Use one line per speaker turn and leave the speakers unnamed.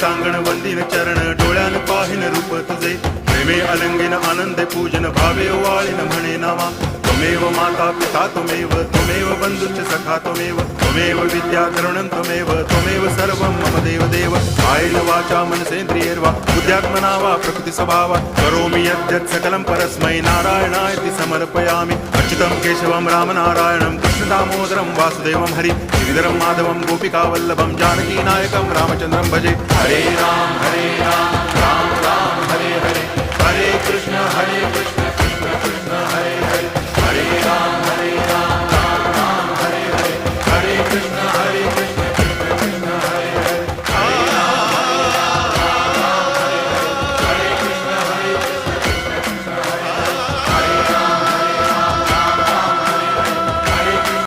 सांगण वंदिन चरण डोळ्यान पाहिन रूप तुझे प्रेमे अलंगिन आनंदे पूजन भावे वाळीन म्हणे नामा त्वमेव माता पिता त्वमेव बंधुश्च सखा त्वमेव विद्या द्रवणं त्वमेव सर्वं मम देव कायेन वाचा मनसेन्द्रियैर्वा बुद्ध्यात्मना वा प्रकृति स्वभावात् करोमि यद्यत् सकलं परस्मै नारायणायति समर्पयामि अच्युतं केशवं रामनारायणं कृष्णदामोदरं वासुदेवं हरि गिरिधरं माधवं गोपिकावल्लभं जानकीनायकं रामचन्द्रं भजे हरे राम राम राम हरे हरे हरे कृष्ण